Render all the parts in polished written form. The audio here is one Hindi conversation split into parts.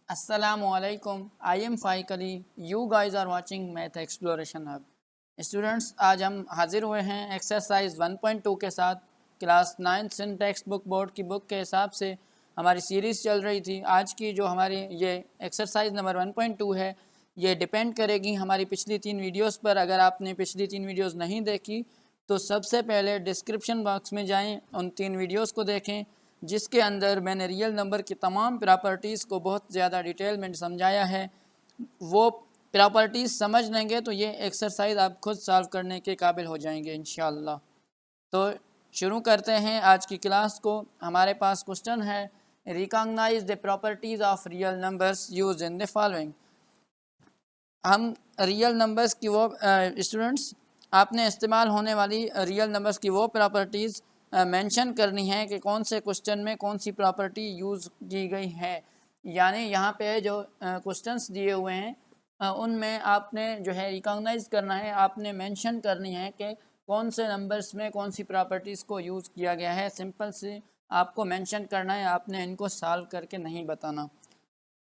Assalamualaikum. I am Faik Ali. You guys are watching Math Exploration Hub. Students, आज हम हाजिर हुए हैं एक्सरसाइज 1.2 के साथ। Class 9 Sindh textbook board की बुक के हिसाब से हमारी सीरीज़ चल रही थी। आज की जो हमारी ये एक्सरसाइज नंबर 1.2 है, ये डिपेंड करेगी हमारी पिछली 3 वीडियोस पर। अगर आपने पिछली 3 वीडियोस नहीं देखी तो सबसे पहले डिस्क्रिप्शन बॉक्स में जाएं, उन 3 वीडियोस को देखें जिसके अंदर मैंने रियल नंबर की तमाम प्रॉपर्टीज़ को बहुत ज़्यादा डिटेल में समझाया है। वो प्रॉपर्टीज़ समझ लेंगे तो ये एक्सरसाइज आप खुद सॉल्व करने के काबिल हो जाएंगे इंशाल्लाह। तो शुरू करते हैं आज की क्लास को। हमारे पास क्वेश्चन है, recognise the properties of real numbers use in the following. हम रियल नंबर्स की वो स्टूडेंट्स आपने इस्तेमाल होने वाली रियल नंबर्स की वो प्रॉपर्टीज़ मेंशन करनी है कि कौन से क्वेश्चन में कौन सी प्रॉपर्टी यूज़ की गई है। यानी यहाँ पे जो क्वेश्चंस दिए हुए हैं उनमें आपने जो है रिकॉग्नाइज करना है, आपने मेंशन करनी है कि कौन से नंबर्स में कौन सी प्रॉपर्टीज़ को यूज़ किया गया है। सिंपल से आपको मेंशन करना है, आपने इनको सॉल्व करके नहीं बताना।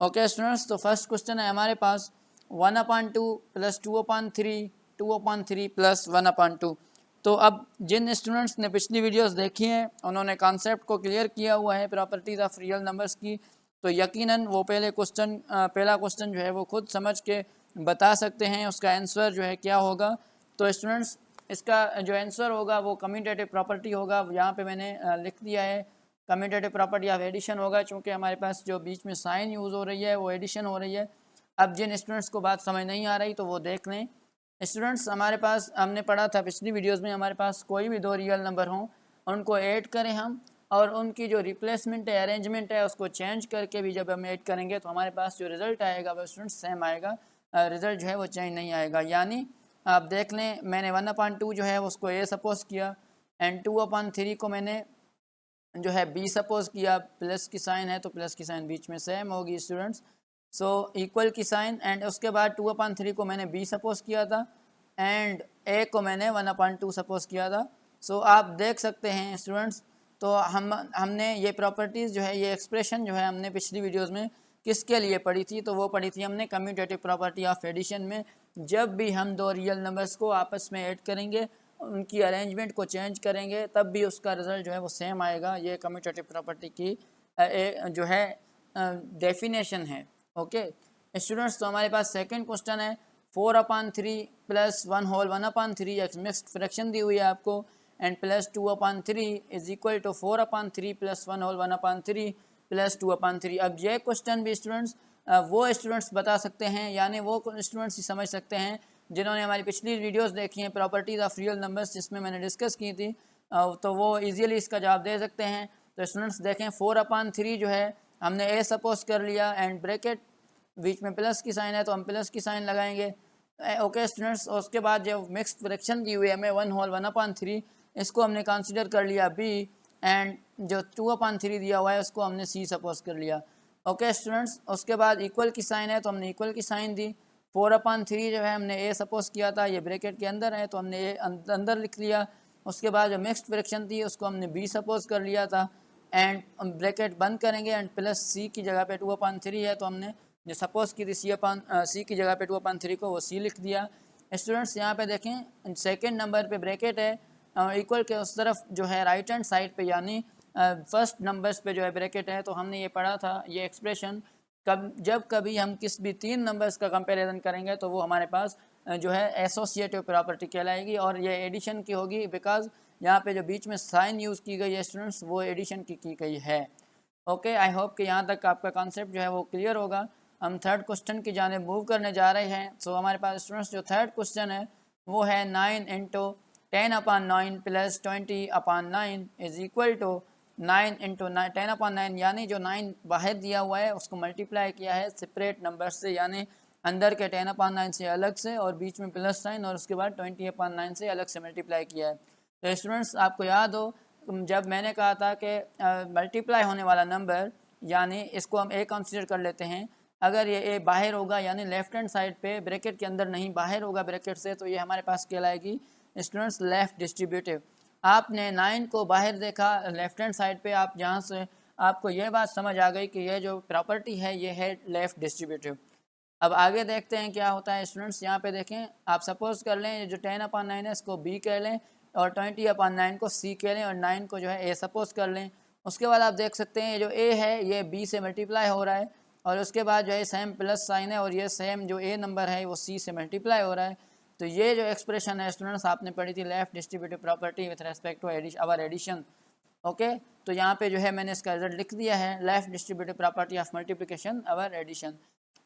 ओके स्टूडेंट्स, तो फर्स्ट क्वेश्चन है हमारे पास 1/2 प्लस 2/3 2/3 प्लस 1/2। तो अब जिन स्टूडेंट्स ने पिछली वीडियोस देखी हैं उन्होंने कॉन्सेप्ट को क्लियर किया हुआ है प्रॉपर्टीज़ ऑफ रियल नंबर्स की, तो यकीनन वो पहला क्वेश्चन जो है वो खुद समझ के बता सकते हैं उसका आंसर जो है क्या होगा। तो स्टूडेंट्स, इसका जो आंसर होगा वो कम्यूटेटिव प्रॉपर्टी होगा। यहाँ पे मैंने लिख दिया है कम्यूटेटिव प्रॉपर्टी ऑफ एडिशन होगा, चूँकि हमारे पास जो बीच में साइन यूज़ हो रही है वो एडिशन हो रही है। अब जिन स्टूडेंट्स को बात समझ नहीं आ रही तो वो देख लें। स्टूडेंट्स, हमारे पास हमने पढ़ा था पिछली वीडियोस में, हमारे पास कोई भी दो रियल नंबर हों उनको ऐड करें हम, और उनकी जो रिप्लेसमेंट है, अरेंजमेंट है, उसको चेंज करके भी जब हम ऐड करेंगे तो हमारे पास जो रिज़ल्ट आएगा वो स्टूडेंट्स सेम आएगा, रिज़ल्ट जो है वो चेंज नहीं आएगा। यानी आप देख लें, मैंने 1/2 जो है उसको ए सपोज किया एंड 2/3 को मैंने जो है बी सपोज किया। प्लस की साइन है तो प्लस की साइन बीच में सेम होगी स्टूडेंट्स, सो इक्वल की साइन। एंड उसके बाद 2/3 को मैंने बी सपोज किया था एंड ए को मैंने 1/2 सपोज किया था। सो आप देख सकते हैं स्टूडेंट्स, तो हमने ये प्रॉपर्टीज़ जो है, ये एक्सप्रेशन जो है हमने पिछली वीडियोज़ में किसके लिए पढ़ी थी, तो वो पढ़ी थी हमने कम्यूटेटिव प्रॉपर्टी ऑफ एडिशन में। जब भी हम दो रियल नंबर्स को आपस में ऐड करेंगे, उनकी अरेंजमेंट को चेंज करेंगे, तब भी उसका रिज़ल्ट जो है वो सेम आएगा। ये कम्यूटेटिव प्रॉपर्टी की जो है डेफिनेशन है। ओके स्टूडेंट्स, तो हमारे पास सेकंड क्वेश्चन है 4/3 प्लस 1/3 एक मिक्स्ड फ्रैक्शन दी हुई है आपको, and plus 2/3 is equal to 4/3 plus 1/3 plus 2/3। अब ये क्वेश्चन भी स्टूडेंट्स वो स्टूडेंट्स बता सकते हैं, यानी वो स्टूडेंट्स ही समझ सकते हैं जिन्होंने हमारी पिछली वीडियोस देखी हैं प्रॉपर्टीज़ ऑफ रियल नंबर्स, जिसमें मैंने डिस्कस की थी, तो वो इजीली इसका जवाब दे सकते हैं। तो स्टूडेंट्स देखें, 4/3 जो है हमने ए सपोज कर लिया एंड ब्रैकेट बीच में प्लस की साइन है तो हम प्लस की साइन लगाएंगे। ओके स्टूडेंट्स, उसके बाद जो मिक्स फ्रैक्शन दी हुई है हमें 1/3, इसको हमने कंसीडर कर लिया बी, एंड जो 2/3 दिया हुआ है उसको हमने सी सपोज कर लिया। ओके स्टूडेंट्स, उसके बाद इक्वल की साइन है तो हमने इक्वल की साइन दी। 4/3 जो है हमने ए सपोज किया था, ये ब्रैकेट के अंदर है तो हमने ए अंदर लिख लिया। उसके बाद जो मिक्स्ड फ्रैक्शन थी उसको हमने बी सपोज कर लिया था एंड ब्रैकेट बंद करेंगे एंड प्लस सी की जगह पे 2/3 है तो हमने जो सपोज की थी सी की जगह पे 2/3 को वो सी लिख दिया। स्टूडेंट्स, यहाँ पे देखें सेकंड नंबर पे ब्रैकेट है, इक्वल के उस तरफ जो है राइट हैंड साइड पे, यानी फर्स्ट नंबर्स पे जो है ब्रैकेट है। तो हमने ये पढ़ा था ये एक्सप्रेशन, जब कभी हम किस भी 3 नंबर्स का कंपैरिजन करेंगे तो वो हमारे पास जो है एसोसिएटिव प्रॉपर्टी कहलाएगी, और ये एडिशन की होगी बिकॉज यहाँ पे जो बीच में साइन यूज़ की गई है स्टूडेंट्स वो एडिशन की गई है। ओके, आई होप कि यहाँ तक आपका कॉन्सेप्ट जो है वो क्लियर होगा। हम थर्ड क्वेश्चन की जाने मूव करने जा रहे हैं। सो हमारे पास स्टूडेंट्स जो थर्ड क्वेश्चन है वो है 9 into 10/9 plus 20/9 is equal to 9 into 10/9, यानी जो 9 बाहर दिया हुआ है उसको मल्टीप्लाई किया है सेपरेट नंबर से, यानी अंदर के 10/9 से अलग से और बीच में प्लस साइन, और उसके बाद 20/9 से अलग से मल्टीप्लाई किया है। तो स्टूडेंट्स, आपको याद हो जब मैंने कहा था कि मल्टीप्लाई होने वाला नंबर, यानी इसको हम ए कंसीडर कर लेते हैं, अगर ये ए बाहर होगा यानी लेफ्ट हैंड साइड पे ब्रैकेट के अंदर नहीं बाहर होगा ब्रैकेट से, तो ये हमारे पास कहलाएगी स्टूडेंट्स लेफ्ट डिस्ट्रीब्यूटिव। आपने 9 को बाहर देखा लेफ्ट हैंड साइड पे, आप जहाँ से आपको ये बात समझ आ गई कि ये जो प्रॉपर्टी है ये है लेफ्ट डिस्ट्रीब्यूटिव। अब आगे देखते हैं क्या होता है स्टूडेंट्स। यहाँ पे देखें, आप सपोज कर लें जो 10/9 है इसको बी कह लें और 20/9 को सी कह लें और 9 को जो है ए सपोज कर लें। उसके बाद आप देख सकते हैं ये जो ए है ये बी से मल्टीप्लाई हो रहा है और उसके बाद जो है सेम प्लस साइन है और ये सेम जो ए नंबर है वो सी से मल्टीप्लाई हो रहा है। तो ये जो एक्सप्रेशन है स्टूडेंट्स आपने पढ़ी थी left distributive property with respect to over addition. Okay, तो यहाँ पे जो है मैंने इसका रिजल्ट लिख दिया है, left distributive property of multiplication over addition.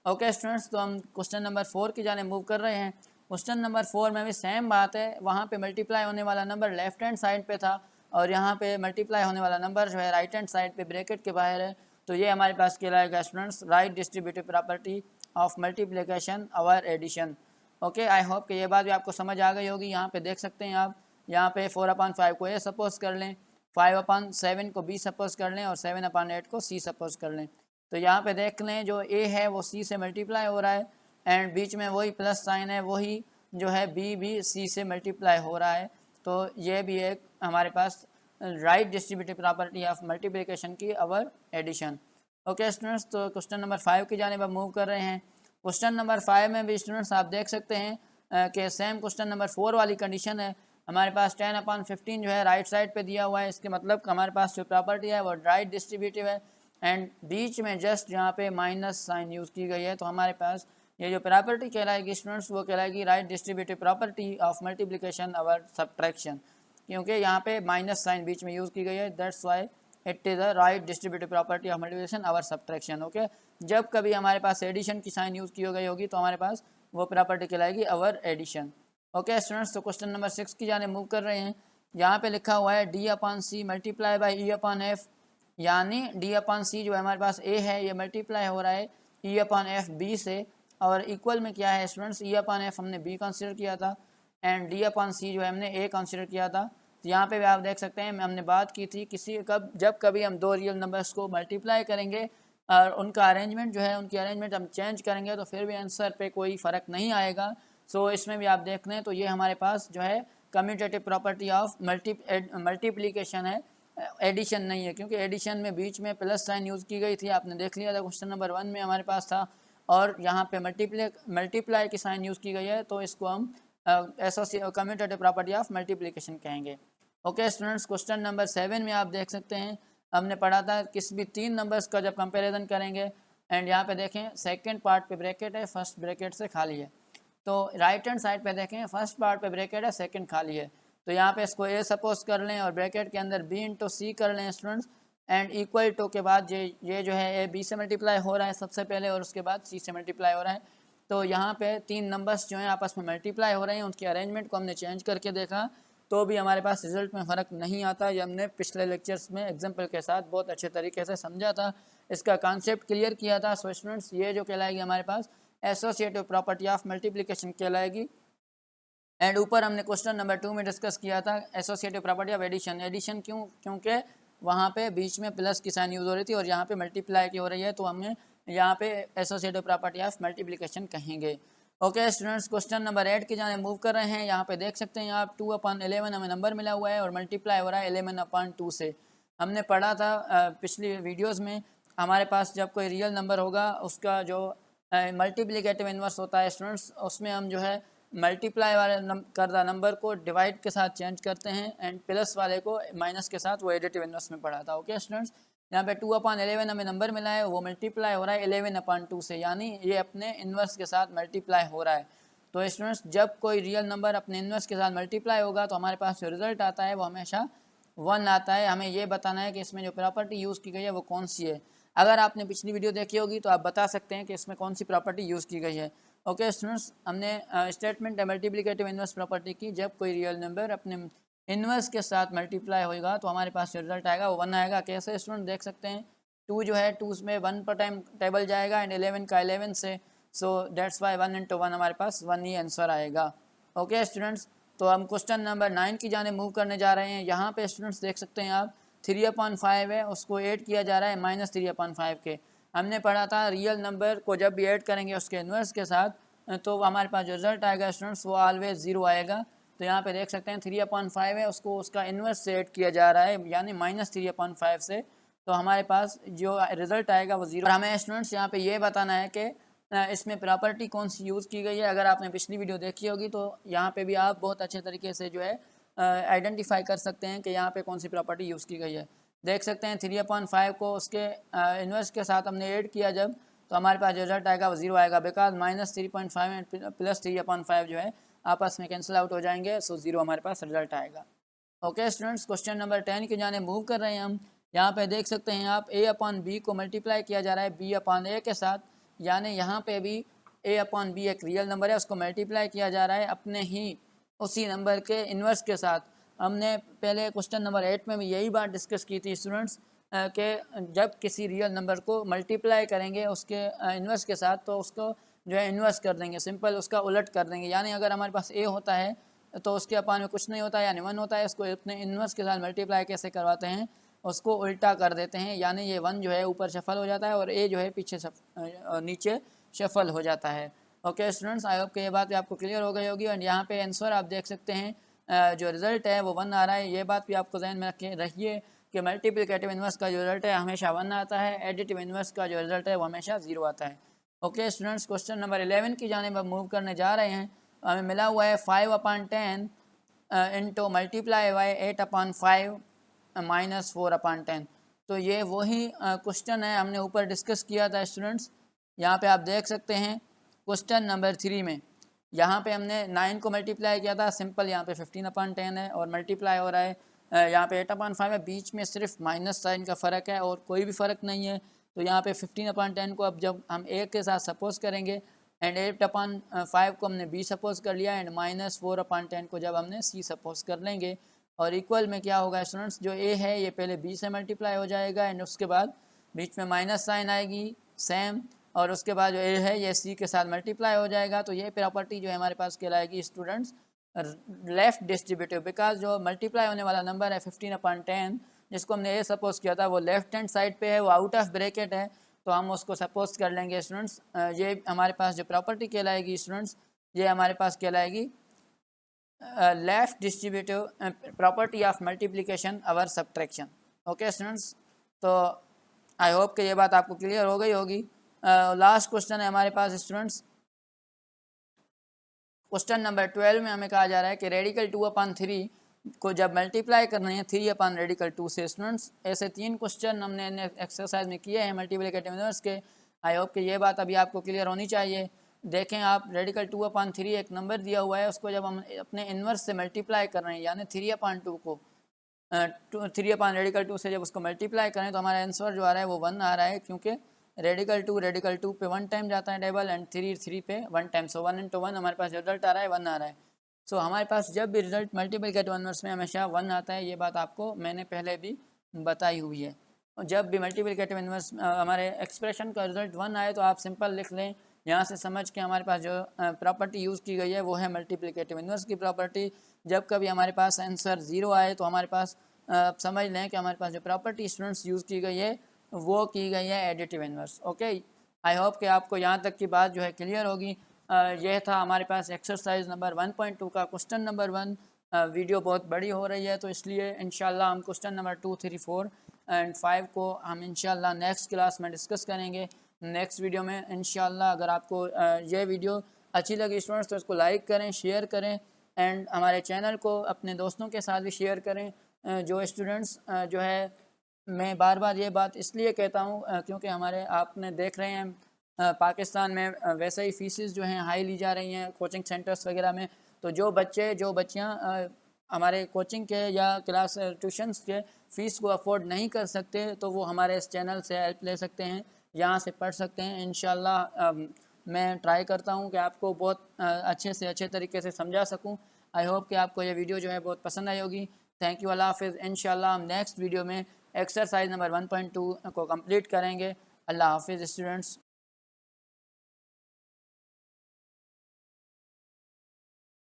Okay students, तो हम क्वेश्चन नंबर 4 की जाने मूव कर रहे हैं। क्वेश्चन नंबर 4 में भी सेम बात है, वहाँ पे मल्टीप्लाई होने वाला नंबर लेफ्ट हैंड साइड पे था और यहाँ पे मल्टीप्लाई होने वाला नंबर जो है राइट हैंड साइड पे ब्रैकेट के बाहर है। तो ये हमारे पास कहलाएगा students right distributive property of multiplication over addition. Okay, I hope कि ये बात भी आपको समझ आ गई होगी। यहाँ पे देख सकते हैं आप, यहाँ पे 4/5 को ए सपोज कर लें, 5/7 को बी सपोज कर लें और 7/8 को सी सपोज कर लें। तो यहाँ पे देख लें जो ए है वो सी से मल्टीप्लाई हो रहा है एंड बीच में वही प्लस साइन है, वही जो है बी भी सी से मल्टीप्लाई हो रहा है। तो ये भी एक हमारे पास right distributive property of multiplication की अवर एडिशन। ओके स्टूडेंट्स, तो क्वेश्चन नंबर 5 की जानिब मूव कर रहे हैं। क्वेश्चन नंबर 5 में भी स्टूडेंट्स आप देख सकते हैं कि सेम क्वेश्चन नंबर 4 वाली कंडीशन है। हमारे पास 10/15 जो है राइट साइड पे दिया हुआ है, इसके मतलब हमारे पास जो प्रॉपर्टी है वो राइट डिस्ट्रीब्यूटिव है एंड बीच में जस्ट यहाँ पे माइनस साइन यूज़ की गई है। तो हमारे पास ये जो प्रॉपर्टी कहलाएगी स्टूडेंट्स वो कहलाएगी right distributive property of multiplication over subtraction, क्योंकि यहाँ पे माइनस साइन बीच में यूज़ की गई है, that's why it is a right distributive property of multiplication over subtraction. Okay, जब कभी हमारे पास एडिशन की साइन यूज़ की गई होगी तो हमारे पास वो प्रॉपर्टी कहलाएगी अवर एडिशन। ओके स्टूडेंट्स, तो क्वेश्चन नंबर 6 की जाने मूव कर रहे हैं। यहाँ पे लिखा हुआ है D/C मल्टीप्लाई बाई E/F, यानी D/C जो है हमारे पास A है ये मल्टीप्लाई हो रहा है E/F B से और इक्वल में क्या है स्टूडेंट्स, E/F हमने B कंसिडर किया था एंड D/C जो है हमने A कंसिडर किया था। तो यहाँ पे भी आप देख सकते हैं हमने बात की थी जब कभी हम दो रियल नंबर्स को मल्टीप्लाई करेंगे और उनका अरेंजमेंट जो है उनकी अरेंजमेंट हम चेंज करेंगे तो फिर भी आंसर पे कोई फ़र्क नहीं आएगा। सो इसमें भी आप देख लें तो ये हमारे पास जो है कम्यूटेटिव प्रॉपर्टी ऑफ मल्टीप्लिकेशन है, एडिशन नहीं है, क्योंकि एडिशन में बीच में प्लस साइन यूज़ की गई थी, आपने देख लिया था क्वेश्चन नंबर 1 में हमारे पास था, और यहाँ पे मल्टीप्लाई की साइन यूज़ की गई है तो इसको हम कम्यूटेटिव प्रॉपर्टी ऑफ मल्टीप्लिकेशन कहेंगे। ओके स्टूडेंट्स, क्वेश्चन नंबर 7 में आप देख सकते हैं हमने पढ़ा था किसी भी 3 नंबर्स का जब कंपेरिजन करेंगे एंड यहाँ पे देखें सेकंड पार्ट पे ब्रैकेट है, फर्स्ट ब्रैकेट से खाली है। तो राइट हैंड साइड पे देखें फर्स्ट पार्ट पे ब्रैकेट है, सेकंड खाली है। तो यहाँ पे इसको ए सपोज कर लें और ब्रैकेट के अंदर बी इंटू सी कर लें स्टूडेंट्स एंड इक्वल टू के बाद ये जो है ए बी से मल्टीप्लाई हो रहा है सबसे पहले और उसके बाद सी से मल्टीप्लाई हो रहा है। तो यहाँ पे 3 नंबर्स जो हैं आपस में मल्टीप्लाई हो रहे हैं, उनके अरेंजमेंट को हमने चेंज करके देखा तो भी हमारे पास रिजल्ट में फ़र्क नहीं आता। ये हमने पिछले लेक्चर्स में एग्जाम्पल के साथ बहुत अच्छे तरीके से समझा था, इसका कॉन्सेप्ट क्लियर किया था। सो स्टूडेंट्स ये जो कहलाएगी हमारे पास एसोसिएटिव प्रॉपर्टी ऑफ मल्टीप्लिकेशन कहलाएगी एंड ऊपर हमने क्वेश्चन नंबर 2 में डिस्कस किया था associative property of addition. Addition क्योंकि वहाँ पे बीच में प्लस की साइन यूज़ हो रही थी और यहाँ पे मल्टीप्लाई की हो रही है तो हमें यहाँ पे एसोसिएटिव प्रॉपर्टी ऑफ मल्टीप्लिकेशन कहेंगे। ओके स्टूडेंट्स, क्वेश्चन नंबर 8 की जाने मूव कर रहे हैं। यहाँ पे देख सकते हैं आप 2/11 हमें नंबर मिला हुआ है और मल्टीप्लाई हो रहा है 11/2 से। हमने पढ़ा था पिछली वीडियोज़ में हमारे पास जब कोई रियल नंबर होगा उसका जो मल्टीप्लिकेटिव इन्वर्स होता है स्टूडेंट्स, उसमें हम जो है मल्टीप्लाई वाले करदा नंबर को डिवाइड के साथ चेंज करते हैं एंड प्लस वाले को माइनस के साथ वो एडिटिव इन्वर्स में पढ़ा था। ओके स्टूडेंट्स, यहाँ पे 2/11 हमें नंबर मिला है, वो मल्टीप्लाई हो रहा है 11/2 से, यानी ये अपने इन्वर्स के साथ मल्टीप्लाई हो रहा है। तो स्टूडेंट्स जब कोई रियल नंबर अपने इन्वर्स के साथ मल्टीप्लाई होगा तो हमारे पास जो रिजल्ट आता है वो हमेशा 1 आता है। हमें ये बताना है कि इसमें जो प्रॉपर्टी यूज़ की गई है वो कौन सी है। अगर आपने पिछली वीडियो देखी होगी तो आप बता सकते हैं कि इसमें कौन सी प्रॉपर्टी यूज़ की गई है। ओके स्टूडेंट्स, हमने स्टेटमेंट है मल्टीप्लिकेटिव इन्वर्स प्रॉपर्टी की, जब कोई रियल नंबर अपने इन्वर्स के साथ मल्टीप्लाई होगा तो हमारे पास जो रिजल्ट आएगा वो 1 आएगा। कैसे स्टूडेंट देख सकते हैं 2 जो है 2 में 1 पर टाइम टेबल जाएगा एंड 11 का 11 से, सो दैट्स वाई 1 इंटू 1 हमारे पास 1 ही आंसर आएगा। ओके स्टूडेंट्स, तो हम क्वेश्चन नंबर 9 की जाने मूव करने जा रहे हैं। यहाँ पे स्टूडेंट्स देख सकते हैं आप 3/5 है, उसको ऐड किया जा रहा है -3/5 के। हमने पढ़ा था रियल नंबर को जब भी ऐड करेंगे उसके इन्वर्स के साथ तो हमारे पास जो रिजल्ट आएगा स्टूडेंट्स वो ऑलवेज 0 आएगा। तो यहाँ पे देख सकते हैं 3/5 है, उसको उसका इन्वर्स से ऐड किया जा रहा है यानी -3/5 से, तो हमारे पास जो रिज़ल्ट आएगा वो 0। हमें स्टूडेंट्स यहाँ पे ये बताना है कि इसमें प्रॉपर्टी कौन सी यूज़ की गई है। अगर आपने पिछली वीडियो देखी होगी तो यहाँ पे भी आप बहुत अच्छे तरीके से जो है आइडेंटिफाई कर सकते हैं कि यहाँ पे कौन सी प्रॉपर्टी यूज़ की गई है। देख सकते हैं 3/5 को उसके इन्वर्स के साथ हमने ऐड किया जब, तो हमारे पास जो रिजल्ट आएगा वो 0 आएगा, बिकॉज -3.5 एंड प्लस 3/5 जो है आपस में कैंसिल आउट हो जाएंगे, सो 0 हमारे पास रिजल्ट आएगा। ओके स्टूडेंट्स, क्वेश्चन नंबर 10 की जाने मूव कर रहे हैं हम। यहाँ पे देख सकते हैं आप a/b को मल्टीप्लाई किया जा रहा है b/a के साथ, यानी यहाँ पे भी a/b एक रियल नंबर है, उसको मल्टीप्लाई किया जा रहा है अपने ही उसी नंबर के इन्वर्स के साथ। हमने पहले क्वेश्चन नंबर 8 में भी यही बात डिस्कस की थी स्टूडेंट्स कि जब किसी रियल नंबर को मल्टीप्लाई करेंगे उसके इन्वर्स के साथ तो उसको जो है इन्वर्स कर देंगे, सिंपल उसका उलट कर देंगे। यानी अगर हमारे पास a होता है तो उसके अपान में कुछ नहीं होता है, यानी 1 होता है, उसको अपने इन्वर्स के साथ मल्टीप्लाई कैसे करवाते हैं, उसको उल्टा कर देते हैं, यानी ये 1 जो है ऊपर शफल हो जाता है और a जो है पीछे नीचे शफल हो जाता है। ओके स्टूडेंट्स, आई होप कि ये बात आपको क्लियर हो गई होगी। और यहाँ पे आंसर आप देख सकते हैं जो रिज़ल्ट है वो 1 आ रहा है। ये बात भी आपको ध्यान में रखिए कि मल्टीप्लिकेटिव इन्वर्स का जो रिजल्ट है हमेशा 1 आता है, एडिटिव इन्वर्स का जो रिजल्ट है वो हमेशा 0 आता है। ओके स्टूडेंट्स, क्वेश्चन नंबर 11 की जानिब अब मूव करने जा रहे हैं। हमें मिला हुआ है 5/10 इंटू मल्टीप्लाई बाई 8/5 -4/10। तो ये वही क्वेश्चन है हमने ऊपर डिस्कस किया था स्टूडेंट्स। यहाँ पे आप देख सकते हैं क्वेश्चन नंबर 3 में यहाँ पे हमने 9 को मल्टीप्लाई किया था, सिंपल यहाँ पे 15/10 है और मल्टीप्लाई हो रहा है यहाँ पे 8/5 है, बीच में सिर्फ माइनस साइन का फ़र्क है और कोई भी फ़र्क नहीं है। तो यहाँ पे 15/10 को अब जब हम a के साथ सपोज करेंगे एंड 8/5 को हमने b सपोज कर लिया एंड -4/10 को जब हमने c सपोज कर लेंगे, और इक्वल में क्या होगा स्टूडेंट्स, जो a है ये पहले b से मल्टीप्लाई हो जाएगा एंड उसके बाद बीच में माइनस साइन आएगी सेम, और उसके बाद जो a है ये c के साथ मल्टीप्लाई हो जाएगा। तो ये प्रॉपर्टी जो है हमारे पास कहलाएगी स्टूडेंट्स लेफ्ट डिस्ट्रीब्यूटिव, बिकॉज जो मल्टीप्लाई होने वाला नंबर है 15/10 जिसको हमने a सपोज किया था वो लेफ्ट हैंड साइड पे है, वो आउट ऑफ ब्रैकेट है, तो हम उसको सपोज कर लेंगे स्टूडेंट्स। ये हमारे पास जो प्रॉपर्टी कहलाएगी स्टूडेंट्स, ये हमारे पास कहलाएगी left distributive property of multiplication over subtraction. Okay students, तो आई होप कि ये बात आपको क्लियर हो गई होगी। लास्ट क्वेश्चन है हमारे पास स्टूडेंट्स, क्वेश्चन नंबर 12 में हमें कहा जा रहा है कि रेडिकल 2/3 को जब मल्टीप्लाई करना है 3/रेडिकल 2 से। स्टूडेंट्स ऐसे 3 क्वेश्चन हमने एक्सरसाइज में किए हैं मल्टीप्लिकेटिव इन्वर्स के। आई होप कि ये बात अभी आपको क्लियर होनी चाहिए। देखें आप, रेडिकल 2/3 एक नंबर दिया हुआ है, उसको जब हम अपने इन्वर्स से मल्टीप्लाई कर रहे हैं यानी 3/2 को 3/रेडिकल 2 से जब उसको मल्टीप्लाई करें तो हमारा आंसर जो आ रहा है वो 1 आ रहा है, क्योंकि रेडिकल 2 पे 1 टाइम जाता है टेबल एंड 3 पे 1 टाइम, सो 1 × 1 हमारे पास रिजल्ट आ रहा है 1 आ रहा है। सो हमारे पास जब भी रिजल्ट मल्टीप्लिकेटिव इन्वर्स में हमेशा 1 आता है, ये बात आपको मैंने पहले भी बताई हुई है। और जब भी मल्टीप्लिकेटिव इन्वर्स हमारे एक्सप्रेशन का रिजल्ट 1 आए तो आप सिंपल लिख लें, यहाँ से समझ के हमारे पास जो प्रॉपर्टी यूज़ की गई है वो है मल्टीप्लिकेटिव इन्वर्स की प्रॉपर्टी। जब कभी हमारे पास आंसर 0 आए तो हमारे पास समझ लें कि हमारे पास जो प्रॉपर्टी स्टूडेंट्स यूज़ की गई है वो की गई है additive inverse. Okay, I hope कि आपको यहाँ तक की बात जो है क्लियर होगी। यह था हमारे पास एक्सरसाइज नंबर 1.2 का क्वेश्चन नंबर 1। वीडियो बहुत बड़ी हो रही है तो इसलिए इंशाल्लाह हम क्वेश्चन नंबर 2, 3, 4 एंड 5 को हम इंशाल्लाह नेक्स्ट क्लास में डिस्कस करेंगे नेक्स्ट वीडियो में इंशाल्लाह। अगर आपको ये वीडियो अच्छी लगी स्टूडेंट्स तो इसको लाइक करें, शेयर करें एंड हमारे चैनल को अपने दोस्तों के साथ भी शेयर करें। जो स्टूडेंट्स जो है, मैं बार बार ये बात इसलिए कहता हूँ क्योंकि हमारे आपने देख रहे हैं पाकिस्तान में वैसे ही फीसेस जो हैं हाई ली जा रही हैं कोचिंग सेंटर्स वगैरह में। तो जो बच्चियाँ हमारे कोचिंग के या क्लास ट्यूशन्स के फ़ीस को अफोर्ड नहीं कर सकते तो वो हमारे इस चैनल से हेल्प ले सकते हैं, यहाँ से पढ़ सकते हैं। इंशाल्लाह मैं ट्राई करता हूँ कि आपको बहुत अच्छे से अच्छे तरीके से समझा सकूँ। आई होप कि आपको ये वीडियो जो है बहुत पसंद आई होगी। थैंक यू, अल्लाह हाफिज़। इंशाल्लाह हम नेक्स्ट वीडियो में एक्सरसाइज नंबर 1.2 को कंप्लीट करेंगे। अल्लाह हाफिज़ स्टूडेंट्स।